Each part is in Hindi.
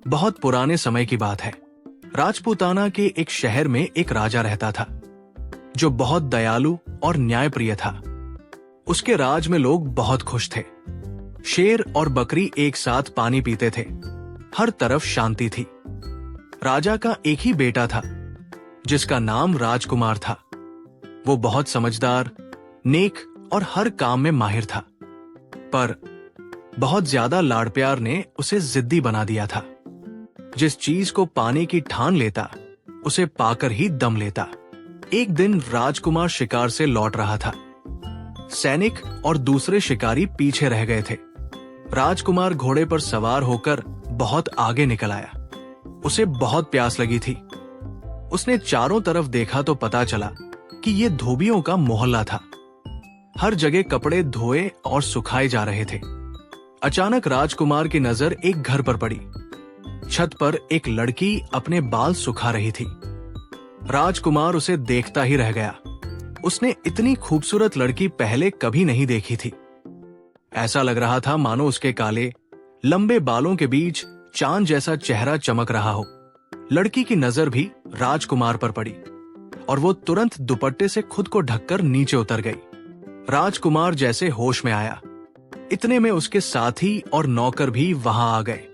बहुत पुराने समय की बात है। राजपूताना के एक शहर में एक राजा रहता था जो बहुत दयालु और न्यायप्रिय था। उसके राज में लोग बहुत खुश थे। शेर और बकरी एक साथ पानी पीते थे। हर तरफ शांति थी। राजा का एक ही बेटा था जिसका नाम राजकुमार था। वो बहुत समझदार, नेक और हर काम में माहिर था। पर बहुत ज्यादा लाड़ प्यार ने उसे जिद्दी बना दिया था। जिस चीज को पाने की ठान लेता उसे पाकर ही दम लेता। एक दिन राजकुमार शिकार से लौट रहा था। सैनिक और दूसरे शिकारी पीछे रह गए थे। राजकुमार घोड़े पर सवार होकर बहुत आगे निकल आया। उसे बहुत प्यास लगी थी। उसने चारों तरफ देखा तो पता चला कि ये धोबियों का मोहल्ला था। हर जगह कपड़े धोए और सुखाए जा रहे थे। अचानक राजकुमार की नजर एक घर पर पड़ी। छत पर एक लड़की अपने बाल सुखा रही थी। राजकुमार उसे देखता ही रह गया। उसने इतनी खूबसूरत लड़की पहले कभी नहीं देखी थी। ऐसा लग रहा था मानो उसके काले लंबे बालों के बीच चांद जैसा चेहरा चमक रहा हो। लड़की की नजर भी राजकुमार पर पड़ी और वो तुरंत दुपट्टे से खुद को ढककर नीचे उतर गई। राजकुमार जैसे होश में आया, इतने में उसके साथी और नौकर भी वहां आ गए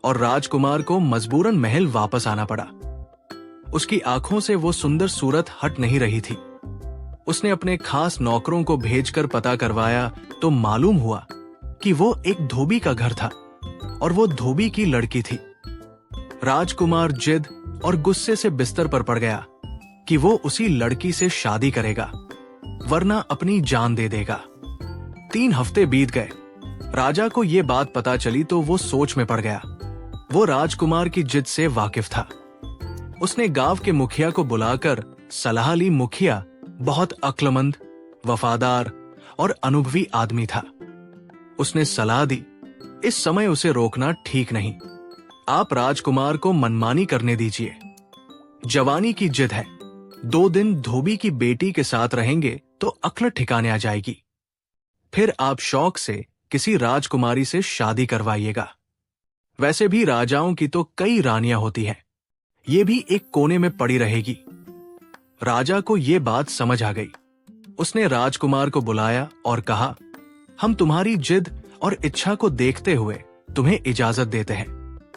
और राजकुमार को मजबूरन महल वापस आना पड़ा। उसकी आंखों से वो सुंदर सूरत हट नहीं रही थी। उसने अपने खास नौकरों को भेजकर पता करवाया तो मालूम हुआ कि वो एक धोबी का घर था और वो धोबी की लड़की थी। राजकुमार जिद और गुस्से से बिस्तर पर पड़ गया कि वो उसी लड़की से शादी करेगा वरना अपनी जान दे देगा। 3 हफ्ते बीत गए। राजा को ये बात पता चली तो वो सोच में पड़ गया। वो राजकुमार की जिद से वाकिफ था। उसने गांव के मुखिया को बुलाकर सलाह ली। मुखिया बहुत अक्लमंद, वफादार और अनुभवी आदमी था। उसने सलाह दी, इस समय उसे रोकना ठीक नहीं। आप राजकुमार को मनमानी करने दीजिए। जवानी की जिद है। 2 दिन धोबी की बेटी के साथ रहेंगे तो अक्ल ठिकाने आ जाएगी। फिर आप शौक से किसी राजकुमारी से शादी करवाइएगा। वैसे भी राजाओं की तो कई रानियां होती हैं। ये भी एक कोने में पड़ी रहेगी। राजा को ये बात समझ आ गई। उसने राजकुमार को बुलाया और कहा, हम तुम्हारी जिद और इच्छा को देखते हुए तुम्हें इजाजत देते हैं।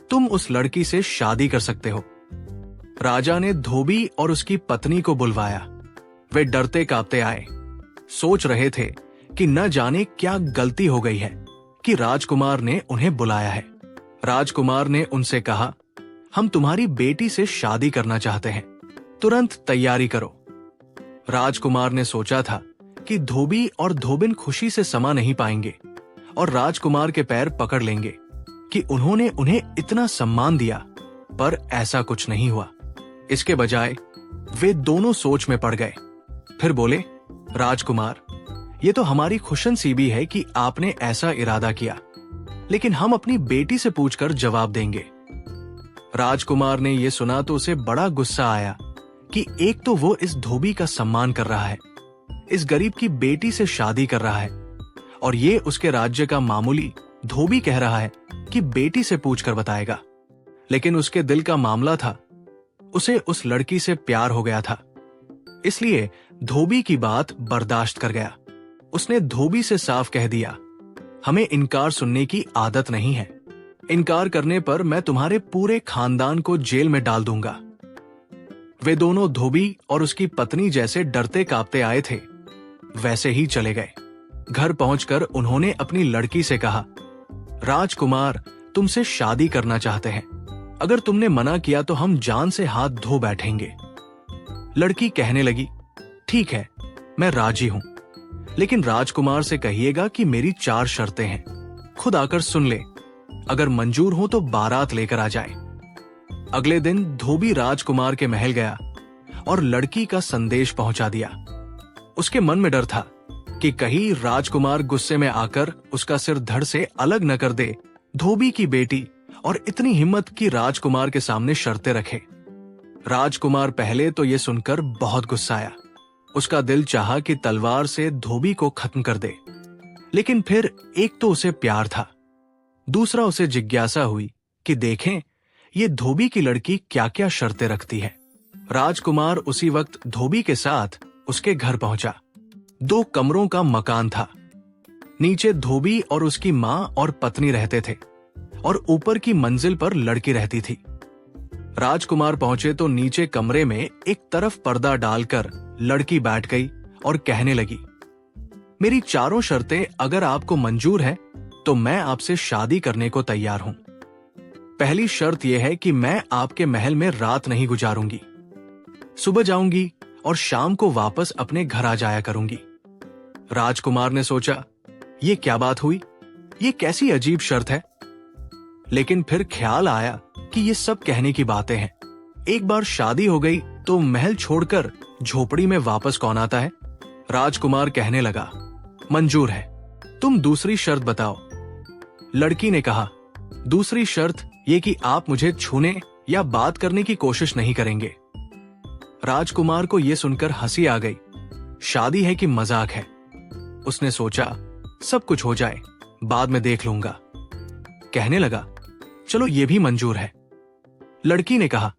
तुम उस लड़की से शादी कर सकते हो। राजा ने धोबी और उसकी पत्नी को बुलवाया। वे डरते कांपते आए। सोच रहे थे कि न जाने क्या गलती हो गई है कि राजकुमार ने उन्हें बुलाया है। राजकुमार ने उनसे कहा, हम तुम्हारी बेटी से शादी करना चाहते हैं, तुरंत तैयारी करो। राजकुमार ने सोचा था कि धोबी और धोबिन खुशी से समा नहीं पाएंगे और राजकुमार के पैर पकड़ लेंगे कि उन्होंने उन्हें इतना सम्मान दिया, पर ऐसा कुछ नहीं हुआ। इसके बजाय वे दोनों सोच में पड़ गए। फिर बोले, राजकुमार, ये तो हमारी खुशनसीबी है कि आपने ऐसा इरादा किया, लेकिन हम अपनी बेटी से पूछकर जवाब देंगे। राजकुमार ने यह सुना तो उसे बड़ा गुस्सा आया कि एक तो वो इस धोबी का सम्मान कर रहा है, इस गरीब की बेटी से शादी कर रहा है, और ये उसके राज्य का मामूली धोबी कह रहा है कि बेटी से पूछकर बताएगा। लेकिन उसके दिल का मामला था, उसे उस लड़की से प्यार हो गया था, इसलिए धोबी की बात बर्दाश्त कर गया। उसने धोबी से साफ कह दिया, हमें इनकार सुनने की आदत नहीं है। इनकार करने पर मैं तुम्हारे पूरे खानदान को जेल में डाल दूंगा। वे दोनों धोबी और उसकी पत्नी जैसे डरते कांपते आए थे, वैसे ही चले गए। घर पहुंचकर उन्होंने अपनी लड़की से कहा, राजकुमार तुमसे शादी करना चाहते हैं। अगर तुमने मना किया तो हम जान से हाथ धो बैठेंगे। लड़की कहने लगी, ठीक है, मैं राजी हूं, लेकिन राजकुमार से कहिएगा कि मेरी 4 शर्तें हैं। खुद आकर सुन ले। अगर मंजूर हो तो बारात लेकर आ जाए। अगले दिन धोबी राजकुमार के महल गया और लड़की का संदेश पहुंचा दिया। उसके मन में डर था कि कहीं राजकुमार गुस्से में आकर उसका सिर धड़ से अलग न कर दे। धोबी की बेटी और इतनी हिम्मत कि राजकुमार के सामने शर्तें रखे। राजकुमार पहले तो ये सुनकर बहुत गुस्साया। उसका दिल चाहा कि तलवार से धोबी को खत्म कर दे, लेकिन फिर एक तो उसे प्यार था, दूसरा उसे जिज्ञासा हुई कि देखें ये धोबी की लड़की क्या क्या शर्तें रखती है। राजकुमार उसी वक्त धोबी के साथ उसके घर पहुंचा। 2 कमरों का मकान था। नीचे धोबी और उसकी माँ और पत्नी रहते थे और ऊपर की मंजिल पर लड़की रहती थी। राजकुमार पहुंचे तो नीचे कमरे में एक तरफ पर्दा डालकर लड़की बैठ गई और कहने लगी, मेरी चारों शर्तें अगर आपको मंजूर है तो मैं आपसे शादी करने को तैयार हूं। पहली शर्त यह है कि मैं आपके महल में रात नहीं गुजारूंगी। सुबह जाऊंगी और शाम को वापस अपने घर आ जाया करूंगी। राजकुमार ने सोचा, ये क्या बात हुई, ये कैसी अजीब शर्त है। लेकिन फिर ख्याल आया कि ये सब कहने की बातें हैं। एक बार शादी हो गई तो महल छोड़कर झोपड़ी में वापस कौन आता है। राजकुमार कहने लगा, मंजूर है, तुम दूसरी शर्त बताओ। लड़की ने कहा, दूसरी शर्त ये कि आप मुझे छूने या बात करने की कोशिश नहीं करेंगे। राजकुमार को यह सुनकर हंसी आ गई। शादी है कि मजाक है। उसने सोचा, सब कुछ हो जाए, बाद में देख लूंगा। कहने लगा, चलो ये भी मंजूर है। लड़की ने कहा,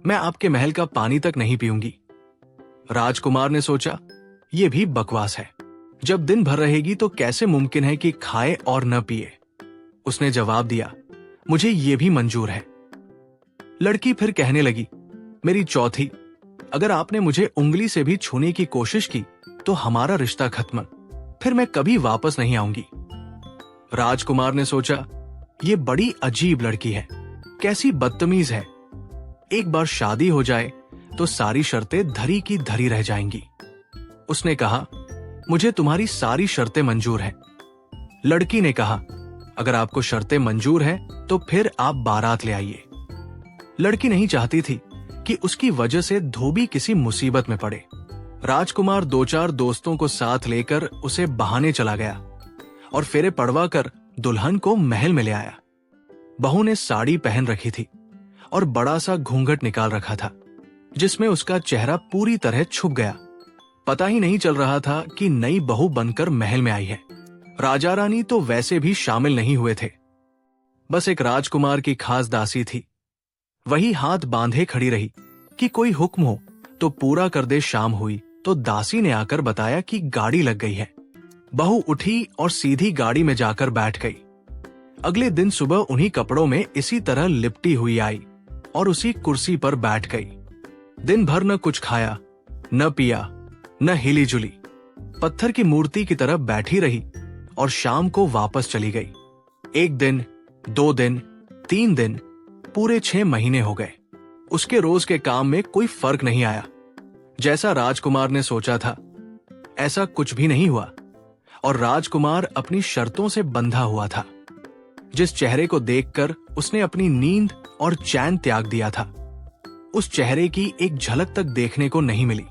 मैं आपके महल का पानी तक नहीं पीऊंगी। राजकुमार ने सोचा, ये भी बकवास है। जब दिन भर रहेगी तो कैसे मुमकिन है कि खाए और न पिए। उसने जवाब दिया, मुझे ये भी मंजूर है। लड़की फिर कहने लगी, मेरी चौथी, अगर आपने उंगली उंगली से भी छूने की कोशिश की तो हमारा रिश्ता खत्म, फिर मैं कभी वापस नहीं आऊंगी। राजकुमार ने सोचा, ये बड़ी अजीब लड़की है, कैसी बदतमीज है। एक बार शादी हो जाए तो सारी शर्तें धरी की धरी रह जाएंगी। उसने कहा, मुझे तुम्हारी सारी शर्तें मंजूर हैं। लड़की ने कहा, अगर आपको शर्तें मंजूर हैं तो फिर आप बारात ले आइए। लड़की नहीं चाहती थी कि उसकी वजह से धोबी किसी मुसीबत में पड़े। राजकुमार 2-4 दोस्तों को साथ लेकर उसे बहाने चला गया और फेरे पड़वा कर दुल्हन को महल में ले आया। बहू ने साड़ी पहन रखी थी और बड़ा सा घूंघट निकाल रखा था, जिसमें उसका चेहरा पूरी तरह छुप गया। पता ही नहीं चल रहा था कि नई बहू बनकर महल में आई है। राजा रानी तो वैसे भी शामिल नहीं हुए थे। बस एक राजकुमार की खास दासी थी। वही हाथ बांधे खड़ी रही कि कोई हुक्म हो तो पूरा कर दे। शाम हुई तो दासी ने आकर बताया कि गाड़ी लग गई है। बहू उठी और सीधी गाड़ी में जाकर बैठ गई। अगले दिन सुबह उन्हीं कपड़ों में इसी तरह लिपटी हुई आई और उसी कुर्सी पर बैठ गई। दिन भर न कुछ खाया, न पिया, न हिली जुली, पत्थर की मूर्ति की तरह बैठी रही और शाम को वापस चली गई। 1 दिन, 2 दिन, 3 दिन, पूरे 6 महीने हो गए। उसके रोज के काम में कोई फर्क नहीं आया। जैसा राजकुमार ने सोचा था ऐसा कुछ भी नहीं हुआ और राजकुमार अपनी शर्तों से बंधा हुआ था। जिस चेहरे को देखकर उसने अपनी नींद और चैन त्याग दिया था, उस चेहरे की एक झलक तक देखने को नहीं मिली।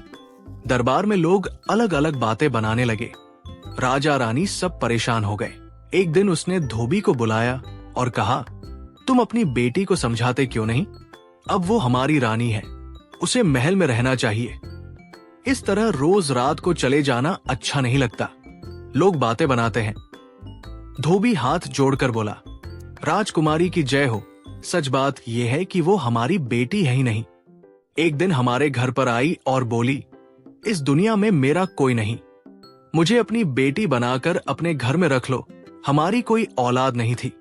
दरबार में लोग अलग अलग बातें बनाने लगे। राजा रानी सब परेशान हो गए। एक दिन उसने धोबी को बुलाया और कहा, तुम अपनी बेटी को समझाते क्यों नहीं? अब वो हमारी रानी है, उसे महल में रहना चाहिए। इस तरह रोज रात को चले जाना अच्छा नहीं लगता। लोग बातें बनाते हैं। धोबी हाथ जोड़कर बोला, राजकुमारी की जय हो। सच बात यह है कि वो हमारी बेटी है ही नहीं। एक दिन हमारे घर पर आई और बोली, इस दुनिया में मेरा कोई नहीं, मुझे अपनी बेटी बनाकर अपने घर में रख लो। हमारी कोई औलाद नहीं थी।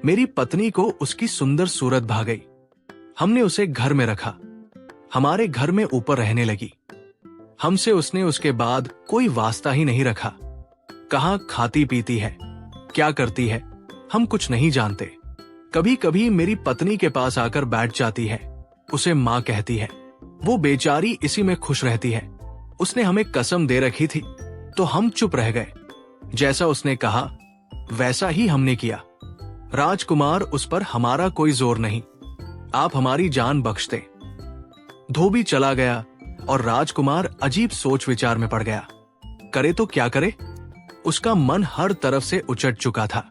मेरी पत्नी को उसकी सुंदर सूरत भा गई। हमने उसे घर में रखा, हमारे घर में ऊपर रहने लगी। हमसे उसने उसके बाद कोई वास्ता ही नहीं रखा। कहाँ खाती पीती है, क्या करती है, हम कुछ नहीं जानते। कभी कभी मेरी पत्नी के पास आकर बैठ जाती है, उसे माँ कहती है। वो बेचारी इसी में खुश रहती है। उसने हमें कसम दे रखी थी तो हम चुप रह गए। जैसा उसने कहा वैसा ही हमने किया। राजकुमार, उस पर हमारा कोई जोर नहीं, आप हमारी जान बख्श दे। धोबी चला गया और राजकुमार अजीब सोच विचार में पड़ गया। करे तो क्या करे? उसका मन हर तरफ से उचट चुका था।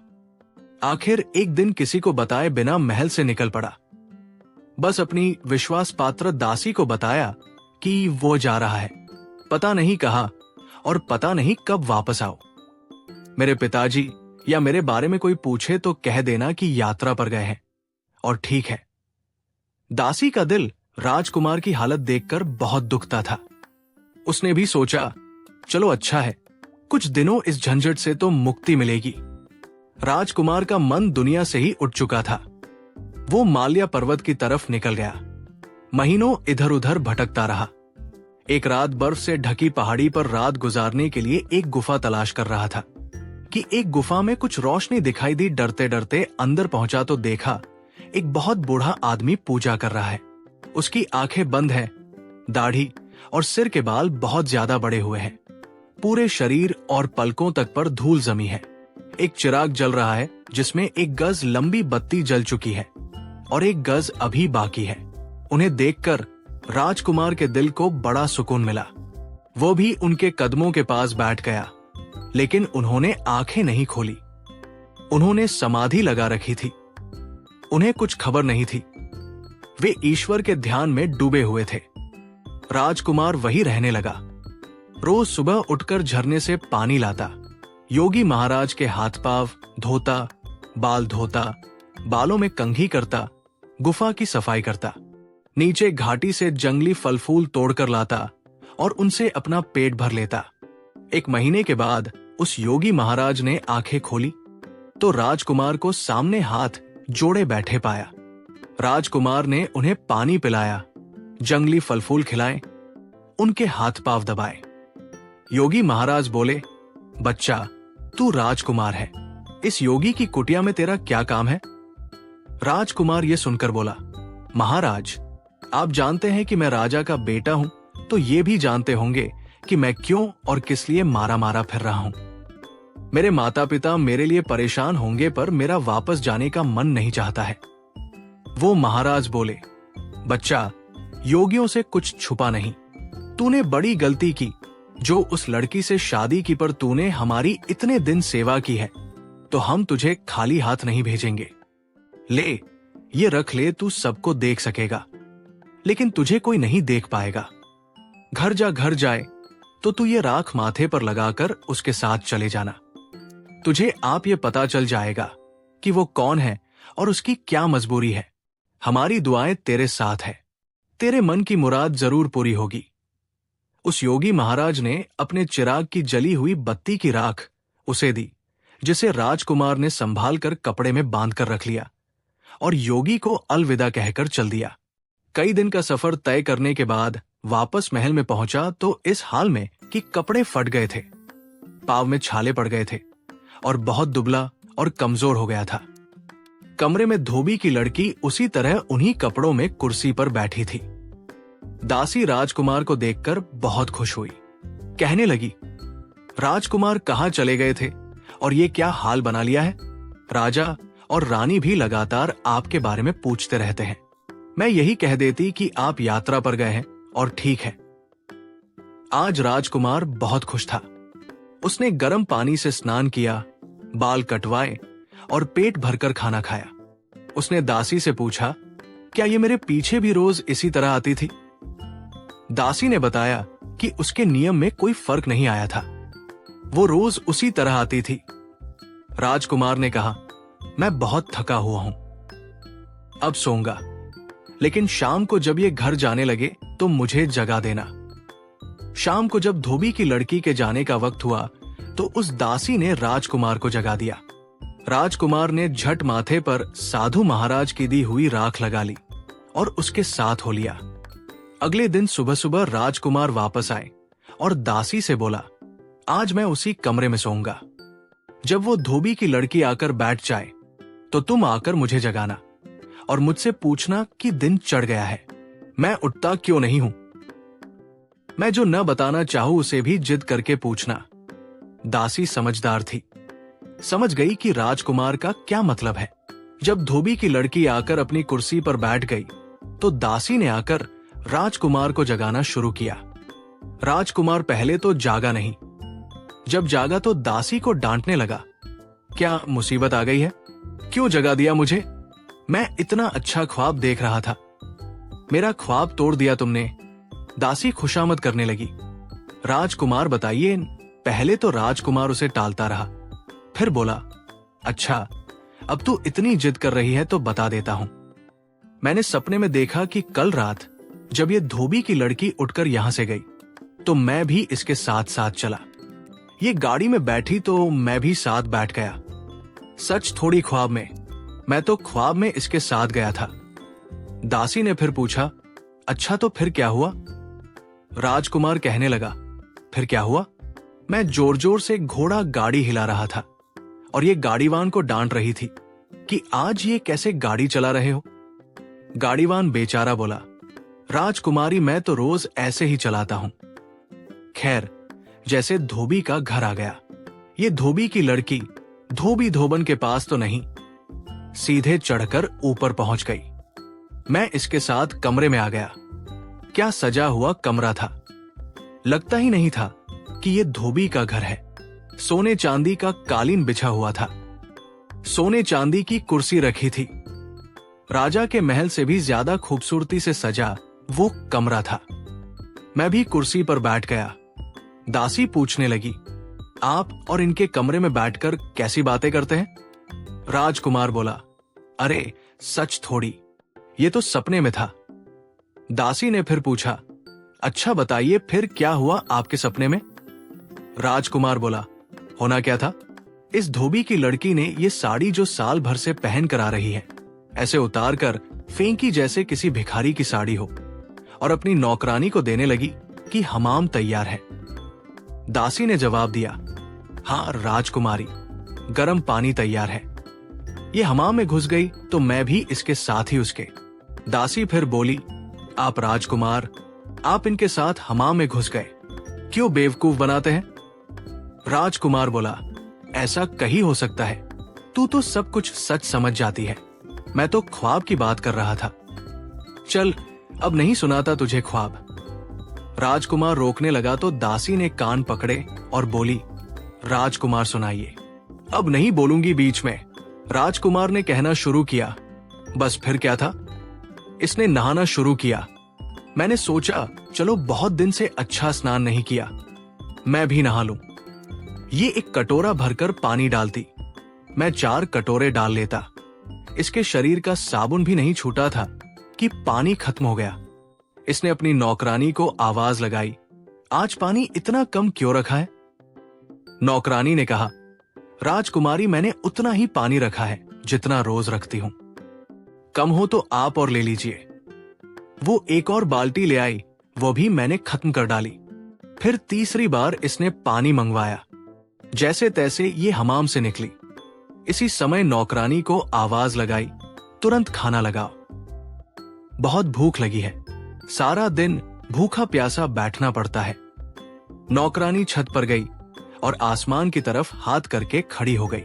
आखिर एक दिन किसी को बताए बिना महल से निकल पड़ा। बस अपनी विश्वास पात्र दासी को बताया कि वो जा रहा है, पता नहीं कहा और पता नहीं कब वापस आओ। मेरे पिताजी या मेरे बारे में कोई पूछे तो कह देना कि यात्रा पर गए हैं। और ठीक है, दासी का दिल राजकुमार की हालत देखकर बहुत दुखता था। उसने भी सोचा, चलो अच्छा है, कुछ दिनों इस झंझट से तो मुक्ति मिलेगी। राजकुमार का मन दुनिया से ही उठ चुका था। वो माल्या पर्वत की तरफ निकल गया। महीनों इधर उधर भटकता रहा। एक रात बर्फ से ढकी पहाड़ी पर रात गुजारने के लिए एक गुफा तलाश कर रहा था कि एक गुफा में कुछ रोशनी दिखाई दी। डरते डरते अंदर पहुंचा तो देखा एक बहुत बूढ़ा आदमी पूजा कर रहा है। उसकी आंखें बंद हैं, दाढ़ी और सिर के बाल बहुत ज्यादा बड़े हुए हैं। पूरे शरीर और पलकों तक पर धूल जमी है। एक चिराग जल रहा है जिसमें 1 गज लंबी बत्ती जल चुकी है और 1 गज अभी बाकी है। उन्हें देखकर राजकुमार के दिल को बड़ा सुकून मिला। वो भी उनके कदमों के पास बैठ गया, लेकिन उन्होंने आंखें नहीं खोली। उन्होंने समाधि लगा रखी थी। उन्हें कुछ खबर नहीं थी। वे ईश्वर के ध्यान में डूबे हुए थे। राजकुमार वही रहने लगा। रोज सुबह उठकर झरने से पानी लाता, योगी महाराज के हाथ पांव धोता, बाल धोता, बालों में कंघी करता, गुफा की सफाई करता, नीचे घाटी से जंगली फल फूल तोड़कर लाता और उनसे अपना पेट भर लेता। 1 महीने के बाद उस योगी महाराज ने आंखें खोली तो राजकुमार को सामने हाथ जोड़े बैठे पाया। राजकुमार ने उन्हें पानी पिलाया, जंगली फल फूल खिलाए, उनके हाथ पांव दबाए। योगी महाराज बोले, बच्चा, तू राजकुमार है, इस योगी की कुटिया में तेरा क्या काम है? राजकुमार ये सुनकर बोला, महाराज, आप जानते हैं कि मैं राजा का बेटा हूं, तो ये भी जानते होंगे कि मैं क्यों और किस लिए मारा मारा फिर रहा हूं। मेरे माता पिता मेरे लिए परेशान होंगे, पर मेरा वापस जाने का मन नहीं चाहता है। वो महाराज बोले, बच्चा, योगियों से कुछ छुपा नहीं। तूने बड़ी गलती की जो उस लड़की से शादी की, पर तूने हमारी इतने दिन सेवा की है, तो हम तुझे खाली हाथ नहीं भेजेंगे। ले, ये रख ले, तू सबको देख सकेगा, लेकिन तुझे कोई नहीं देख पाएगा। घर जाए तो तू ये राख माथे पर लगाकर उसके साथ चले जाना। तुझे आप ये पता चल जाएगा कि वो कौन है और उसकी क्या मजबूरी है। हमारी दुआएं तेरे साथ है, तेरे मन की मुराद जरूर पूरी होगी। उस योगी महाराज ने अपने चिराग की जली हुई बत्ती की राख उसे दी, जिसे राजकुमार ने संभाल कर कपड़े में बांध कर रख लिया और योगी को अलविदा कहकर चल दिया। कई दिन का सफर तय करने के बाद वापस महल में पहुंचा तो इस हाल में कि कपड़े फट गए थे, पांव में छाले पड़ गए थे और बहुत दुबला और कमजोर हो गया था। कमरे में धोबी की लड़की उसी तरह उन्हीं कपड़ों में कुर्सी पर बैठी थी। दासी राजकुमार को देखकर बहुत खुश हुई। कहने लगी, राजकुमार कहाँ चले गए थे और ये क्या हाल बना लिया है? राजा और रानी भी लगातार आपके बारे में पूछते रहते हैं। मैं यही कह देती कि आप यात्रा पर गए हैं और ठीक है। आज राजकुमार बहुत खुश था। उसने गर्म पानी से स्नान किया, बाल कटवाए और पेट भरकर खाना खाया। उसने दासी से पूछा, क्या ये मेरे पीछे भी रोज इसी तरह आती थी? दासी ने बताया कि उसके नियम में कोई फर्क नहीं आया था, वो रोज उसी तरह आती थी। राजकुमार ने कहा, मैं बहुत थका हुआ हूं, अब सोऊंगा, लेकिन शाम को जब ये घर जाने लगे तो मुझे जगा देना। शाम को जब धोबी की लड़की के जाने का वक्त हुआ तो उस दासी ने राजकुमार को जगा दिया। राजकुमार ने झट माथे पर साधु महाराज की दी हुई राख लगा ली और उसके साथ हो लिया। अगले दिन सुबह सुबह राजकुमार वापस आए और दासी से बोला, आज मैं उसी कमरे में सोऊंगा। जब वो धोबी की लड़की आकर बैठ जाए तो तुम आकर मुझे जगाना और मुझसे पूछना कि दिन चढ़ गया है, मैं उठता क्यों नहीं हूं। मैं जो न बताना चाहूं उसे भी जिद करके पूछना। दासी समझदार थी, समझ गई कि राजकुमार का क्या मतलब है। जब धोबी की लड़की आकर अपनी कुर्सी पर बैठ गई तो दासी ने आकर राजकुमार को जगाना शुरू किया। राजकुमार पहले तो जागा नहीं। जब जागा तो दासी को डांटने लगा, क्या मुसीबत आ गई है? क्यों जगा दिया मुझे? मैं इतना अच्छा ख्वाब देख रहा था, मेरा ख्वाब तोड़ दिया तुमने। दासी खुशामद करने लगी। राजकुमार बताइए। पहले तो राजकुमार उसे टालता रहा, फिर बोला, अच्छा अब तू इतनी जिद कर रही है तो बता देता हूं। मैंने सपने में देखा कि कल रात जब ये धोबी की लड़की उठकर यहां से गई तो मैं भी इसके साथ साथ चला। ये गाड़ी में बैठी तो मैं भी साथ बैठ गया। सच थोड़ी ख्वाब में, मैं तो ख्वाब में इसके साथ गया था। दासी ने फिर पूछा, अच्छा तो फिर क्या हुआ? राजकुमार कहने लगा, फिर क्या हुआ? मैं जोर जोर से घोड़ा गाड़ी हिला रहा था और ये गाड़ीवान को डांट रही थी कि आज ये कैसे गाड़ी चला रहे हो। गाड़ीवान बेचारा बोला, राजकुमारी मैं तो रोज ऐसे ही चलाता हूं। खैर, जैसे धोबी का घर आ गया, ये धोबी की लड़की धोबी धोबन के पास तो नहीं, सीधे चढ़कर ऊपर पहुंच गई। मैं इसके साथ कमरे में आ गया। क्या सजा हुआ कमरा था! लगता ही नहीं था कि ये धोबी का घर है। सोने चांदी का कालीन बिछा हुआ था, सोने चांदी की कुर्सी रखी थी। राजा के महल से भी ज्यादा खूबसूरती से सजा वो कमरा था। मैं भी कुर्सी पर बैठ गया। दासी पूछने लगी, आप और इनके कमरे में बैठकर कैसी बातें करते हैं? राजकुमार बोला, अरे सच थोड़ी, ये तो सपने में था। दासी ने फिर पूछा, अच्छा बताइए फिर क्या हुआ आपके सपने में? राजकुमार बोला, होना क्या था? इस धोबी की लड़की ने ये साड़ी जो साल भर से पहन कर आ रही है, ऐसे उतार कर फेंकी जैसे किसी भिखारी की साड़ी हो, और अपनी नौकरानी को देने लगी कि हमाम तैयार है। दासी ने जवाब दिया, हाँ राजकुमारी, गर्म पानी तैयार है। ये हमाम में घुस गई तो मैं भी इसके साथ ही उसके। दासी फिर बोली, आप राजकुमार, आप इनके साथ हमाम में घुस गए, क्यों बेवकूफ बनाते हैं? राजकुमार बोला, ऐसा कहीं हो सकता है, तू तो सब कुछ सच समझ जाती है, मैं तो ख्वाब की बात कर रहा था। चल अब नहीं सुनाता तुझे ख्वाब। राजकुमार रोकने लगा तो दासी ने कान पकड़े और बोली, राजकुमार सुनाइए। अब नहीं बोलूंगी बीच में, राजकुमार ने कहना शुरू किया। बस फिर क्या था, इसने नहाना शुरू किया। मैंने सोचा चलो बहुत दिन से अच्छा स्नान नहीं किया, मैं भी नहा लूं। ये एक कटोरा भरकर पानी डालती, मैं 4 कटोरे डाल लेता। इसके शरीर का साबुन भी नहीं छूटा था कि पानी खत्म हो गया। इसने अपनी नौकरानी को आवाज लगाई, आज पानी इतना कम क्यों रखा है? नौकरानी ने कहा, राजकुमारी मैंने उतना ही पानी रखा है जितना रोज रखती हूं, कम हो तो आप और ले लीजिए। वो एक और बाल्टी ले आई, वो भी मैंने खत्म कर डाली। फिर तीसरी बार इसने पानी मंगवाया। जैसे तैसे ये हमाम से निकली। इसी समय नौकरानी को आवाज लगाई, तुरंत खाना लगाओ, बहुत भूख लगी है। सारा दिन भूखा प्यासा बैठना पड़ता है। नौकरानी छत पर गई और आसमान की तरफ हाथ करके खड़ी हो गई।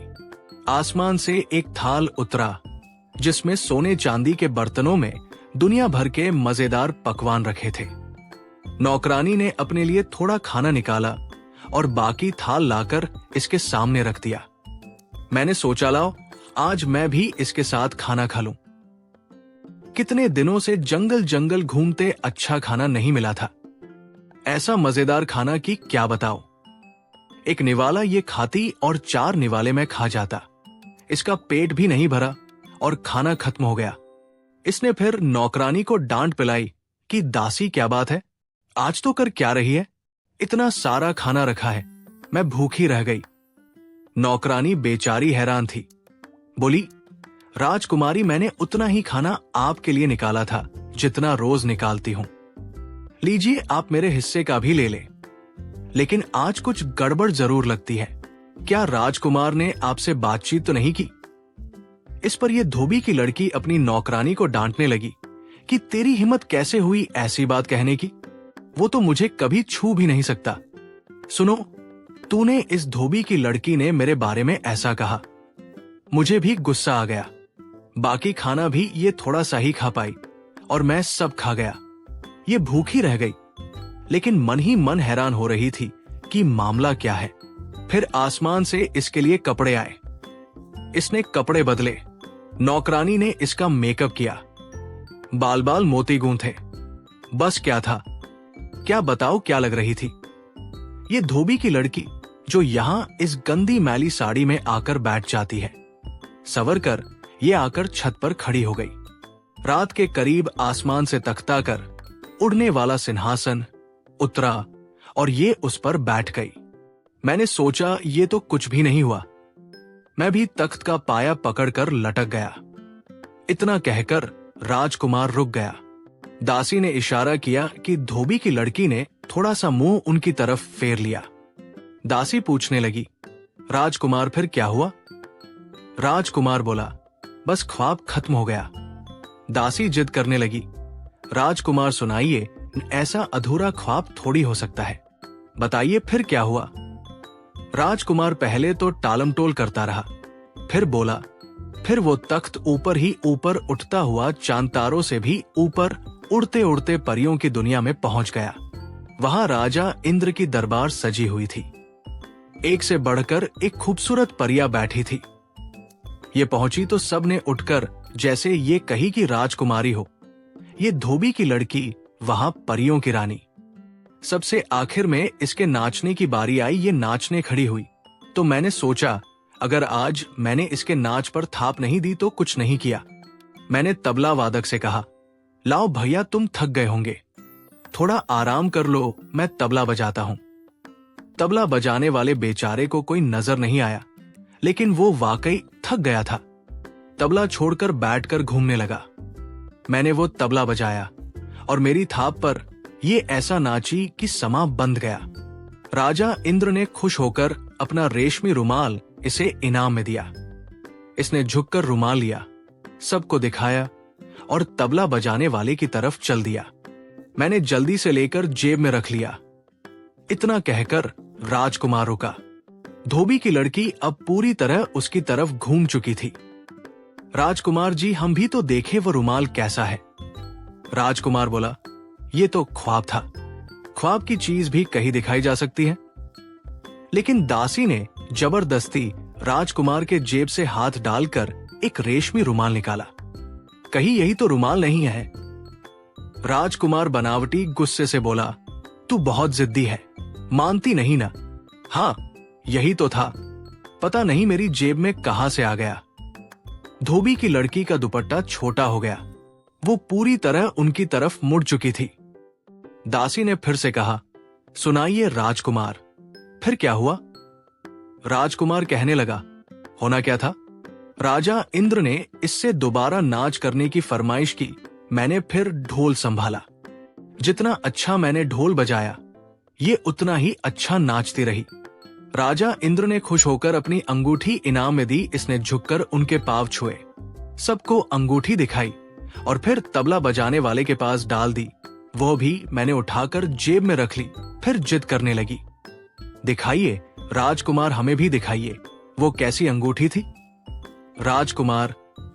आसमान से एक थाल उतरा जिसमें सोने चांदी के बर्तनों में दुनिया भर के मजेदार पकवान रखे थे। नौकरानी ने अपने लिए थोड़ा खाना निकाला और बाकी थाल लाकर इसके सामने रख दिया। मैंने सोचा लाओ आज मैं भी इसके साथ खाना खा लूं। कितने दिनों से जंगल जंगल घूमते अच्छा खाना नहीं मिला था। ऐसा मजेदार खाना कि क्या बताओ। एक निवाला ये खाती और 4 निवाले में खा जाता। इसका पेट भी नहीं भरा और खाना खत्म हो गया। इसने फिर नौकरानी को डांट पिलाई कि दासी क्या बात है, आज तो कर क्या रही है, इतना सारा खाना रखा है, मैं भूखी रह गई। नौकरानी बेचारी हैरान थी, बोली, राजकुमारी मैंने उतना ही खाना आपके लिए निकाला था जितना रोज निकालती हूं, लीजिए आप मेरे हिस्से का भी ले ले। लेकिन आज कुछ गड़बड़ जरूर लगती है, क्या राजकुमार ने आपसे बातचीत तो नहीं की? इस पर यह धोबी की लड़की अपनी नौकरानी को डांटने लगी कि तेरी हिम्मत कैसे हुई ऐसी बात कहने की, वो तो मुझे कभी छू भी नहीं सकता। सुनो, तूने इस धोबी की लड़की ने मेरे बारे में ऐसा कहा, मुझे भी गुस्सा आ गया। बाकी खाना भी ये थोड़ा सा ही खा पाई और मैं सब खा गया। ये भूखी रह गई, लेकिन मन ही मन हैरान हो रही थी कि मामला क्या है। फिर आसमान से इसके लिए कपड़े आए। इसने कपड़े बदले। नौकरानी ने इसका मेकअप किया, बाल बाल मोती गूंथे। बस क्या था, क्या बताओ क्या लग रही थी। ये धोबी की लड़की जो यहां इस गंदी मैली साड़ी में आकर बैठ जाती है, सवर कर ये आकर छत पर खड़ी हो गई। रात के करीब आसमान से तख्ता कर उड़ने वाला सिंहासन उतरा और ये उस पर बैठ गई। मैंने सोचा ये तो कुछ भी नहीं हुआ। मैं भी तख्त का पाया पकड़कर लटक गया। इतना कहकर राजकुमार रुक गया। दासी ने इशारा किया कि धोबी की लड़की ने थोड़ा सा मुंह उनकी तरफ फेर लिया। दासी पूछने लगी, राजकुमार फिर क्या हुआ? राजकुमार बोला, बस ख्वाब खत्म हो गया। दासी जिद करने लगी, राजकुमार सुनाइए, ऐसा अधूरा ख्वाब थोड़ी हो सकता है, बताइए फिर क्या हुआ? राजकुमार पहले तो टालमटोल करता रहा, फिर बोला, फिर वो तख्त ऊपर ही ऊपर उठता हुआ चांद तारों से भी ऊपर उड़ते उड़ते परियों की दुनिया में पहुंच गया। वहां राजा इंद्र की दरबार सजी हुई थी। एक से बढ़कर एक खूबसूरत परिया बैठी थी। ये पहुंची तो सब ने उठकर जैसे ये कही कि राजकुमारी हो। ये धोबी की लड़की, वहां परियों की रानी। सबसे आखिर में इसके नाचने की बारी आई। ये नाचने खड़ी हुई तो मैंने सोचा अगर आज मैंने इसके नाच पर थाप नहीं दी तो कुछ नहीं किया। मैंने तबला वादक से कहा, लाओ भैया, तुम थक गए होंगे, थोड़ा आराम कर लो, मैं तबला बजाता हूं। तबला बजाने वाले बेचारे को कोई नजर नहीं आया, लेकिन वो वाकई थक गया था। तबला छोड़कर बैठकर घूमने लगा। मैंने वो तबला बजाया और मेरी थाप पर ये ऐसा नाची कि समा बंध गया। राजा इंद्र ने खुश होकर अपना रेशमी रुमाल इसे इनाम में दिया। इसने झुककर रुमाल लिया, सबको दिखाया और तबला बजाने वाले की तरफ चल दिया। मैंने जल्दी से लेकर जेब में रख लिया। इतना कहकर राजकुमार रुका। धोबी की लड़की अब पूरी तरह उसकी तरफ घूम चुकी थी। राजकुमार जी, हम भी तो देखे वो रुमाल कैसा है। राजकुमार बोला, ये तो ख्वाब था, ख्वाब की चीज भी कहीं दिखाई जा सकती है। लेकिन दासी ने जबरदस्ती राजकुमार के जेब से हाथ डालकर एक रेशमी रुमाल निकाला। कहीं यही तो रुमाल नहीं है? राजकुमार बनावटी गुस्से से बोला, तू बहुत जिद्दी है, मानती नहीं ना? हाँ, यही तो था, पता नहीं मेरी जेब में कहां से आ गया। धोबी की लड़की का दुपट्टा छोटा हो गया। वो पूरी तरह उनकी तरफ मुड़ चुकी थी। दासी ने फिर से कहा, सुनाइए राजकुमार, फिर क्या हुआ? राजकुमार कहने लगा, होना क्या था? राजा इंद्र ने इससे दोबारा नाच करने की फरमाइश की। मैंने फिर ढोल संभाला। जितना अच्छा मैंने ढोल बजाया, ये उतना ही अच्छा नाचती रही। राजा इंद्र ने खुश होकर अपनी अंगूठी इनाम में दी। इसने झुककर उनके पांव छुए, सबको अंगूठी दिखाई और फिर तबला बजाने वाले के पास डाल दी। वो भी मैंने उठाकर जेब में रख ली। फिर जिद करने लगी, दिखाइए राजकुमार, हमें भी दिखाइए, वो कैसी अंगूठी थी। राजकुमार,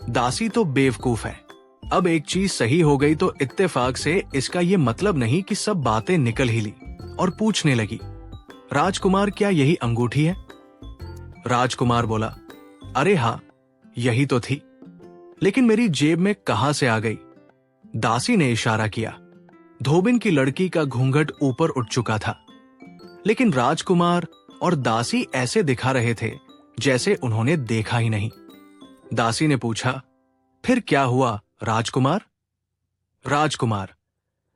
दासी तो बेवकूफ है। अब एक चीज सही हो गई तो इत्तेफाक से इसका ये मतलब नहीं कि सब बातें निकल ही ली और पूछने लगी, राजकुमार क्या यही अंगूठी है? राजकुमार बोला, अरे हाँ, यही तो थी, लेकिन मेरी जेब में कहां से आ गई? दासी ने इशारा किया। धोबिन की लड़की का घूंघट ऊपर उठ चुका था, लेकिन राजकुमार और दासी ऐसे दिखा रहे थे जैसे उन्होंने देखा ही नहीं। दासी ने पूछा, फिर क्या हुआ राजकुमार?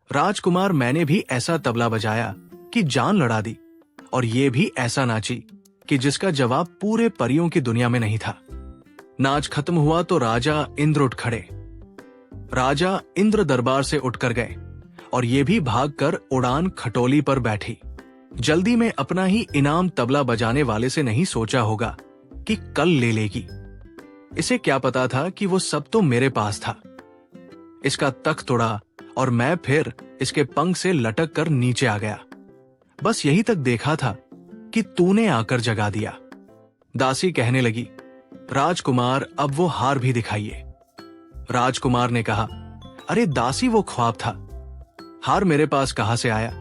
राजकुमार, मैंने भी ऐसा तबला बजाया कि जान लड़ा दी, और ये भी ऐसा नाची कि जिसका जवाब पूरे परियों की दुनिया में नहीं था। नाच खत्म हुआ तो राजा इंद्र उठ खड़े। राजा इंद्र दरबार से उठकर गए और ये भी भागकर उड़ान खटोली पर बैठी। जल्दी में अपना ही इनाम तबला बजाने वाले से नहीं सोचा होगा कि कल ले लेगी। इसे क्या पता था कि वो सब तो मेरे पास था। इसका तख्त उड़ा और मैं फिर इसके पंख से लटक कर नीचे आ गया। बस यही तक देखा था कि तूने आकर जगा दिया। दासी कहने लगी, राजकुमार, अब वो हार भी दिखाइए। राजकुमार ने कहा, अरे दासी, वो ख्वाब था, हार मेरे पास कहां से आया?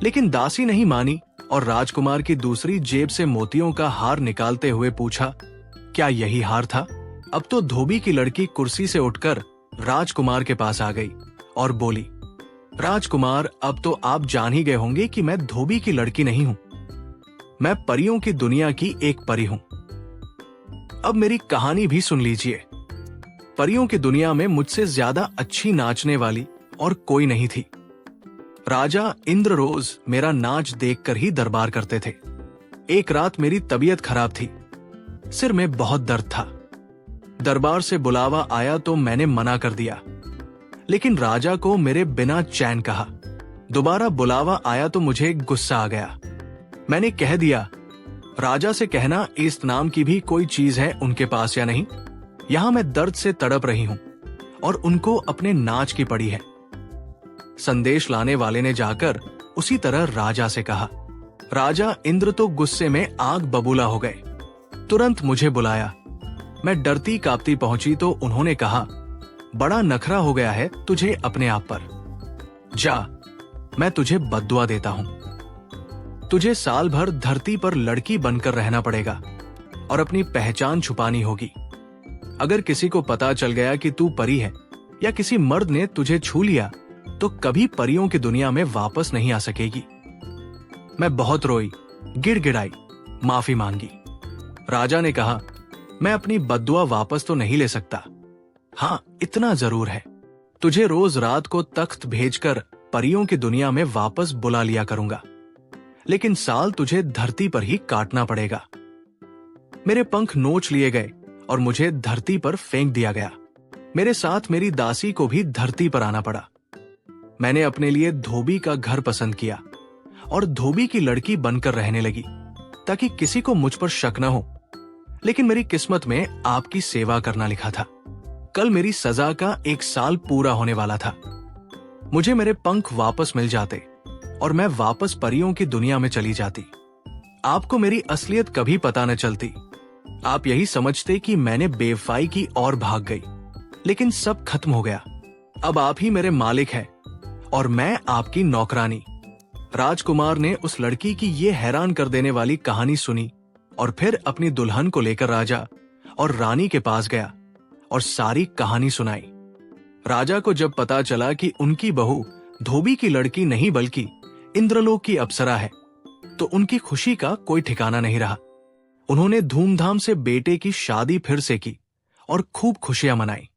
लेकिन दासी नहीं मानी और राजकुमार की दूसरी जेब से मोतियों का हार निकालते हुए पूछा, क्या यही हार था? अब तो धोबी की लड़की कुर्सी से उठकर राजकुमार के पास आ गई और बोली, राजकुमार, अब तो आप जान ही गए होंगे कि मैं धोबी की लड़की नहीं हूं, मैं परियों की दुनिया की एक परी हूं। अब मेरी कहानी भी सुन लीजिए। परियों की दुनिया में मुझसे ज्यादा अच्छी नाचने वाली और कोई नहीं थी। राजा इंद्र रोज मेरा नाच देखकर ही दरबार करते थे। एक रात मेरी तबीयत खराब थी, सिर में बहुत दर्द था। दरबार से बुलावा आया तो मैंने मना कर दिया, लेकिन राजा को मेरे बिना चैन कहा। दोबारा बुलावा आया तो मुझे गुस्सा आ गया। मैंने कह दिया, राजा से कहना इस नाम की भी कोई चीज है उनके पास या नहीं। यहां मैं दर्द से तड़प रही हूं और उनको अपने नाच की पड़ी है। संदेश लाने वाले ने जाकर उसी तरह राजा से कहा। राजा इंद्र तो गुस्से में आग बबूला हो गए। तुरंत मुझे बुलाया। मैं डरती कांपती पहुंची तो उन्होंने कहा, बड़ा नखरा हो गया है तुझे अपने आप पर। जा, मैं तुझे बद्दुआ देता हूं। तुझे साल भर धरती पर लड़की बनकर रहना पड़ेगा और अपनी पहचान छुपानी होगी। अगर किसी को पता चल गया कि तू परी है या किसी मर्द ने तुझे छू लिया तो कभी परियों की दुनिया में वापस नहीं आ सकेगी। मैं बहुत रोई, गिड़गिड़ाई, माफी मांगी। राजा ने कहा, मैं अपनी बद्दुआ वापस तो नहीं ले सकता। हाँ, इतना जरूर है, तुझे रोज रात को तख्त भेजकर परियों की दुनिया में वापस बुला लिया करूंगा, लेकिन साल तुझे धरती पर ही काटना पड़ेगा। मेरे पंख नोच लिए गए और मुझे धरती पर फेंक दिया गया। मेरे साथ मेरी दासी को भी धरती पर आना पड़ा। मैंने अपने लिए धोबी का घर पसंद किया और धोबी की लड़की बनकर रहने लगी ताकि किसी को मुझ पर शक न हो। लेकिन मेरी किस्मत में आपकी सेवा करना लिखा था। कल मेरी सजा का 1 साल पूरा होने वाला था। मुझे मेरे पंख वापस मिल जाते और मैं वापस परियों की दुनिया में चली जाती। आपको मेरी असलियत कभी पता न चलती। आप यही समझते कि मैंने बेवफाई की और भाग गई, लेकिन सब खत्म हो गया। अब आप ही मेरे मालिक हैं और मैं आपकी नौकरानी। राजकुमार ने उस लड़की की ये हैरान कर देने वाली कहानी सुनी और फिर अपनी दुल्हन को लेकर राजा और रानी के पास गया और सारी कहानी सुनाई। राजा को जब पता चला कि उनकी बहू धोबी की लड़की नहीं बल्कि इंद्रलोक की अप्सरा है, तो उनकी खुशी का कोई ठिकाना नहीं रहा। उन्होंने धूमधाम से बेटे की शादी फिर से की और खूब खुशियां मनाई।